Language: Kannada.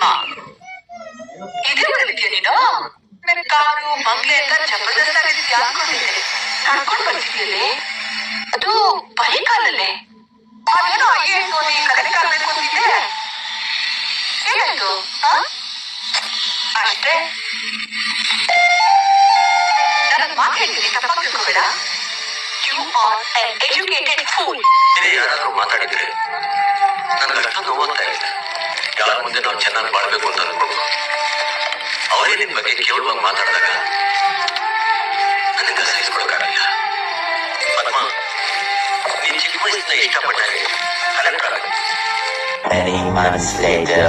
ಆ, ಇದೇ ಬರ್ತೀಯ ನೀನು? ನನ್ ಕಾರು ಬಂಗ್ಲೆ ಅಂತ ಜಬರ್ದಸ್ತ್ ಆಗಿದ್ಯಾ ಅನ್ಕೊಂಡಿದ್ದೆ. ನಡ್ಕೊಂಡ್ ಬರ್ತಿದ್ಯಲ್ಲಿ ಅದು ಬೈಕಾಲಲ್ಲೇ. ಅದೇನೋ IAS ಓದಿ ಕಲೆಕ್ಟ್ ಆಗ್ಬೇಕು ಅಂತಿದ್ದೆ. ಏನಾಯ್ತು? ಅಷ್ಟೇ. ನನ್ನ ಮಾತು ಹೇಳ್ತೀನಿ, ತಪ್ಪಾಗಿ ತಿಳ್ಕೊಬೇಡ. You are an educated fool. ಇದೇ ಯಾರಾದ್ರೂ ಮಾತಾಡಿದ್ರೆ ನನ್ಗೆ ಅಷ್ಟೊಂದು ನೋವಾಗ್ತಾ ಇಲ್ಲ. ಯಾರ ಮುಂದೆ ನಾವು ಚೆನ್ನಾಗಿ ಬಾಳ್ಬೇಕು ಅಂತ ಅನ್ಕೊಂಡು ಅವರೇ ನಿನ್ ಬಗ್ಗೆ ಕೇಳುವಾಗ ಮಾತಾಡಿದಾಗ ನನಗೆ ಸಹಿಸ್ಕೊಳಕ್ಕಾಗಲಿಲ್ಲ. ಪದ್ಮ, ನೀನ್ ಚಿಕ್ಕ ವಯಸ್ಸಿನ ಇಷ್ಟಪಟ್ಟಾಗೆ ಕಲೆಕ್ಟ್ ಆಗ. Many months later.